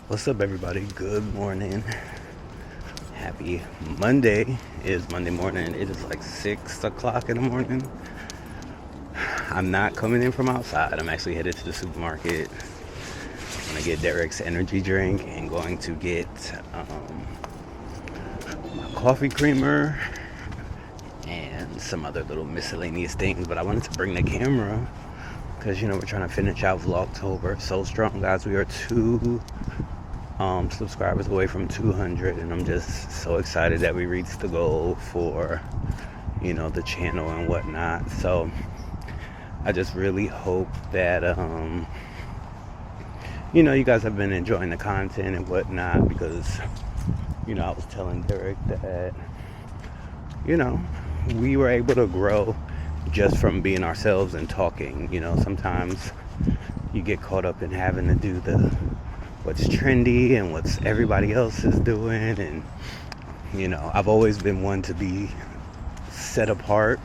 What's up, everybody? Good morning. Happy Monday. It is Monday morning. It is like 6 o'clock in the morning. I'm not coming in from outside. I'm actually headed to the supermarket. I'm going to get Derek's energy drink and going to get my coffee creamer and some other little miscellaneous things. But I wanted to bring the camera because, we're trying to finish out Vlogtober. So strong, guys. We are two subscribers away from 200, and I'm just so excited that we reached the goal for the channel and whatnot. So I just really hope that you guys have been enjoying the content and whatnot, because I was telling Derek that we were able to grow just from being ourselves and talking. Sometimes you get caught up in having to do what's trendy and what's everybody else is doing, and I've always been one to be set apart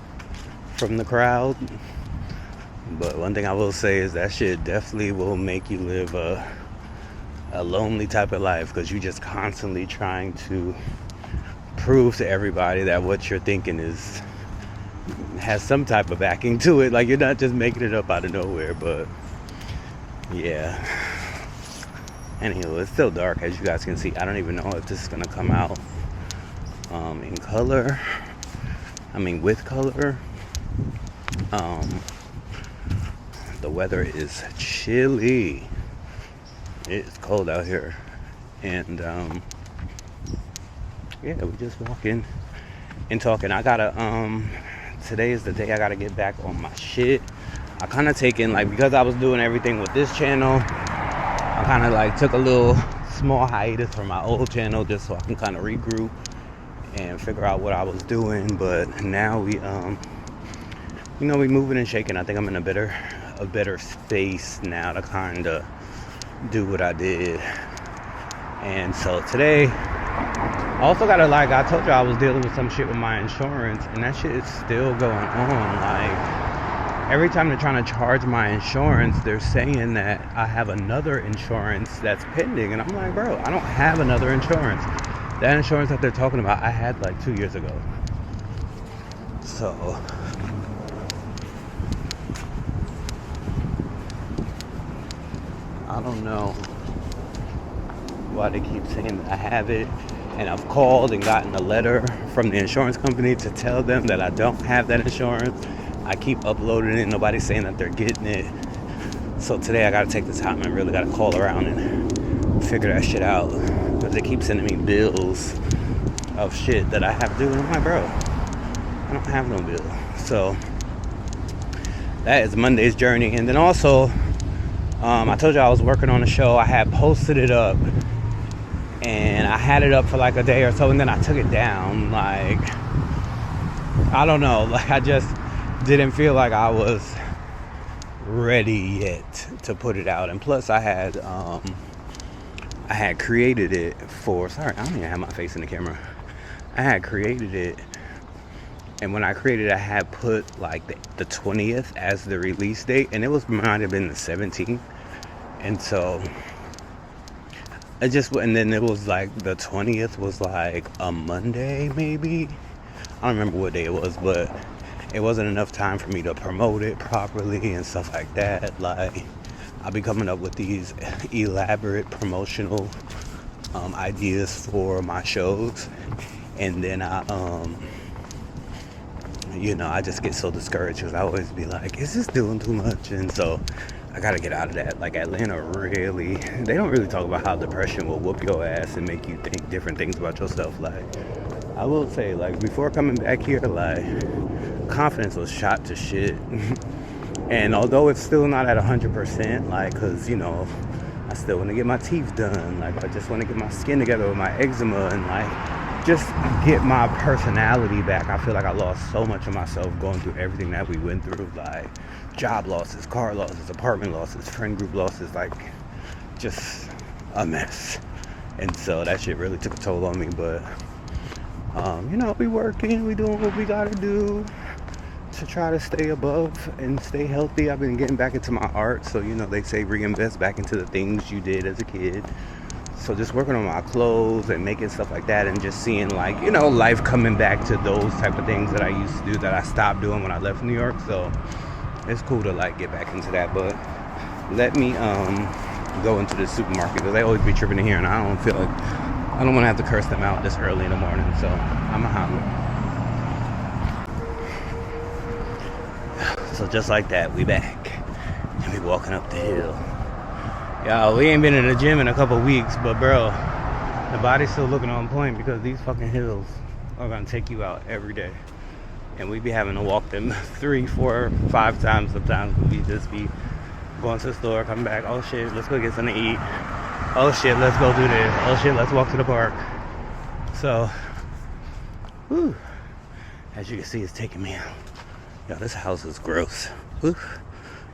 from the crowd. But one thing I will say is that shit definitely will make you live a lonely type of life, because you're just constantly trying to prove to everybody that what you're thinking has some type of backing to it. Like, you're not just making it up out of nowhere. But yeah. Anyway, it's still dark, as you guys can see. I don't even know if this is gonna come out in color. With color. The weather is chilly. It's cold out here, and we just walking and talking. I gotta today is the day I gotta get back on my shit. I kind of taken, because I was doing everything with this channel, I kind of took a little small hiatus from my old channel just so I can kind of regroup and figure out what I was doing. But now we moving and shaking. I think I'm in a better space now to kind of do what I did. And so today, I also gotta, I told you I was dealing with some shit with my insurance, and that shit is still going on. Every time they're trying to charge my insurance, they're saying that I have another insurance that's pending. And I'm like, bro, I don't have another insurance. That insurance that they're talking about, I had 2 years ago. So I don't know why they keep saying that I have it. And I've called and gotten a letter from the insurance company to tell them that I don't have that insurance. I keep uploading it, nobody's saying that they're getting it. So today I gotta take the time and really gotta call around and figure that shit out, because they keep sending me bills of shit that I have to do, and I'm like, bro, I don't have no bill. So that is Monday's journey. And then also, I told you I was working on a show. I had posted it up, and I had it up for a day or so, and then I took it down. I don't know, I just didn't feel like I was ready yet to put it out. And plus I had created it for, sorry, I don't even have my face in the camera. I had created it, and when I created it, I had put the 20th as the release date, and it might have been the 17th. And so and then it was the 20th was a Monday, maybe. I don't remember what day it was, but it wasn't enough time for me to promote it properly and stuff like that. I'll be coming up with these elaborate promotional ideas for my shows, and then I just get so discouraged, because I always be like, is this doing too much? And so I gotta get out of that. Atlanta really, they don't really talk about how depression will whoop your ass and make you think different things about yourself. I will say, before coming back here, confidence was shot to shit. And although it's still not at 100%, because I still want to get my teeth done, I just want to get my skin together with my eczema, and just get my personality back. I feel like I lost so much of myself going through everything that we went through, job losses, car losses, apartment losses, friend group losses, just a mess. And so that shit really took a toll on me. But we working, we doing what we gotta do to try to stay above and stay healthy. I've been getting back into my art, so they say reinvest back into the things you did as a kid. So just working on my clothes and making stuff like that, and just seeing like, you know, life coming back to those type of things that I used to do that I stopped doing when I left New York. So it's cool to like get back into that. But let me go into the supermarket, because they always be tripping in here, and I don't feel like, I don't want to have to curse them out this early in the morning. So I'm a holler. So just like that, we back and we walking up the hill. Y'all, we ain't been in the gym in a couple weeks, but bro, the body's still looking on point, because these fucking hills are gonna take you out every day. And we be having to walk them 3, 4, 5 times sometimes. We just be going to the store, coming back, oh shit, let's go get something to eat. Oh shit, let's go do this. Oh shit, let's walk to the park. So, whew, as you can see, it's taking me out. Yo, this house is gross. Whew.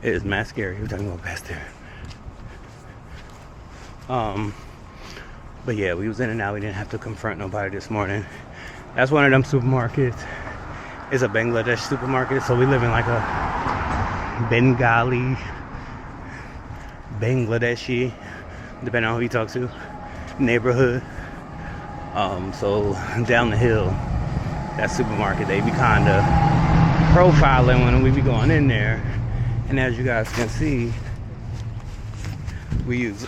It is mad scary every time you walk past there. But yeah, we was in and out. We didn't have to confront nobody this morning. That's one of them supermarkets. It's a Bangladesh supermarket, so we live in like a Bangladeshi, depending on who you talk to, neighborhood. So down the hill, that supermarket, they be kind of profiling when we be going in there. And as you guys can see, we use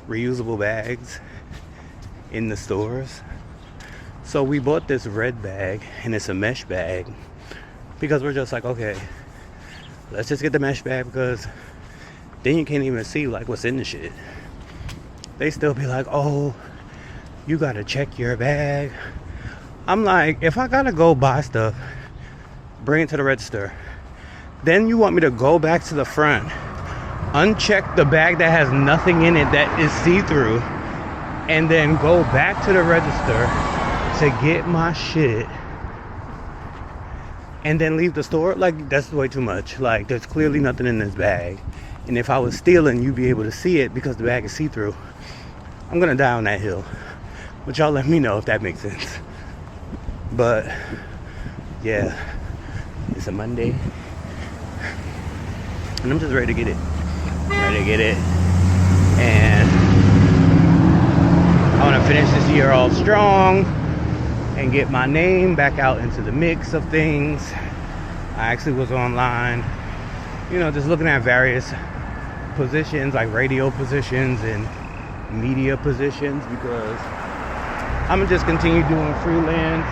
reusable bags in the stores. So we bought this red bag, and it's a mesh bag, because we're just like, okay, let's just get the mesh bag, because then you can't even see like what's in the shit. They still be like, oh, you gotta check your bag. I'm like, if I gotta go buy stuff, bring it to the register, then you want me to go back to the front, uncheck the bag that has nothing in it, that is see-through, and then go back to the register to get my shit, and then leave the store? Like, that's way too much. Like, there's clearly nothing in this bag, and if I was stealing, you'd be able to see it because the bag is see-through. I'm gonna die on that hill, but y'all let me know if that makes sense. But yeah, it's a Monday, and I'm just ready to get it. And I want to finish this year all strong and get my name back out into the mix of things. I actually was online, you know, just looking at various positions, like radio positions and media positions, because I'm gonna just continue doing freelance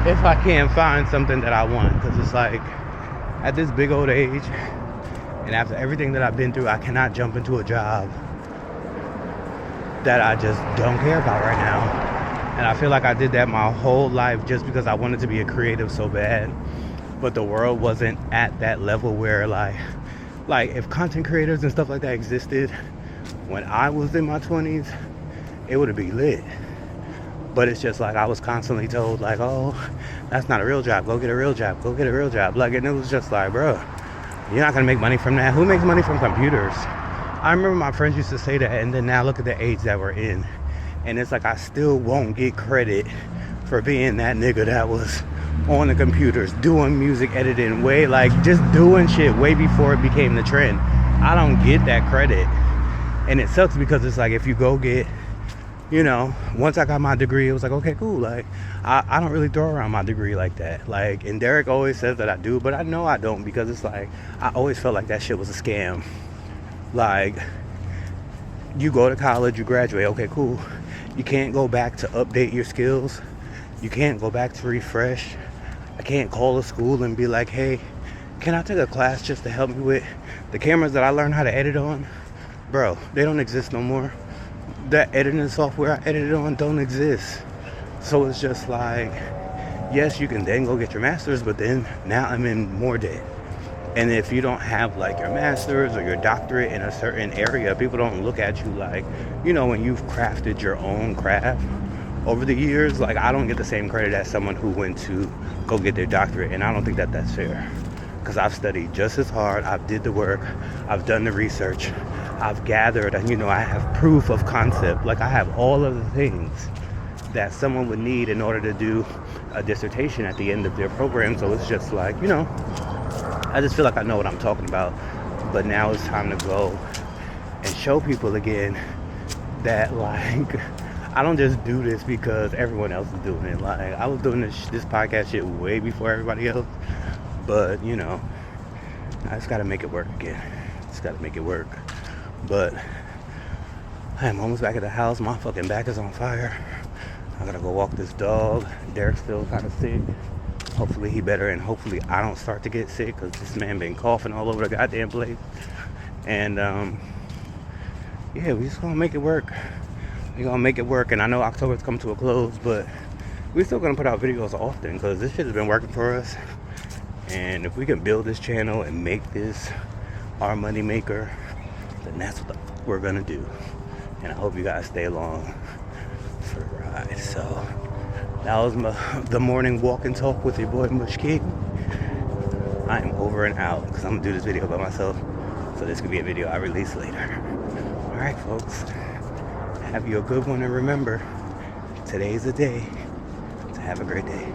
if I can't find something that I want. Because it's like, at this big old age, and after everything that I've been through, I cannot jump into a job that I just don't care about right now. And I feel like I did that my whole life just because I wanted to be a creative so bad. But the world wasn't at that level where like if content creators and stuff like that existed when I was in my 20s, it would be lit. But it's just like, I was constantly told like, oh, that's not a real job. Go get a real job. Go get a real job. Like, and it was just like, bro, you're not gonna make money from that. Who makes money from computers? I remember my friends used to say that, and then now look at the age that we're in. And it's like, I still won't get credit for being that nigga that was on the computers, doing music editing, way like just doing shit way before it became the trend. I don't get that credit. And it sucks, because it's like, if you go get, you know, once I got my degree, it was like, okay, cool. Like, I don't really throw around my degree like that. Like, and Derek always says that I do, but I know I don't, because it's like, I always felt like that shit was a scam. Like, you go to college, you graduate, okay, cool. You can't go back to update your skills. You can't go back to refresh. I can't call a school and be like, hey, can I take a class just to help me with the cameras that I learned how to edit on? Bro, they don't exist no more. That editing software I edited on don't exist. So it's just like, yes, you can then go get your master's, but then now I'm in more debt. And if you don't have like your master's or your doctorate in a certain area, people don't look at you like, you know, when you've crafted your own craft over the years. Like, I don't get the same credit as someone who went to go get their doctorate, and I don't think that that's fair, because I've studied just as hard. I've did the work, I've done the research, I've gathered, and you know, I have proof of concept. Like, I have all of the things that someone would need in order to do a dissertation at the end of their program. So it's just like, you know, I just feel like I know what I'm talking about. But now it's time to go and show people again that, like, I don't just do this because everyone else is doing it. Like, I was doing this podcast shit way before everybody else, but you know, I just gotta make it work again. Just gotta make it work. But I am almost back at the house. My fucking back is on fire. I gotta go walk this dog. Derek's still kind of sick. Hopefully he better, and hopefully I don't start to get sick, because this man been coughing all over the goddamn place. And yeah, we just gonna make it work. We gonna make it work. And I know October's come to a close, but we're still gonna put out videos often, because this shit has been working for us. And if we can build this channel and make this our money maker, then that's what the fuck we're gonna do. And I hope you guys stay along for the ride. So that was the morning walk and talk with your boy Mush King. I am over and out, because I'm gonna do this video by myself, so this could be a video I release later. Alright folks, have you a good one, and remember, today's the day to have a great day.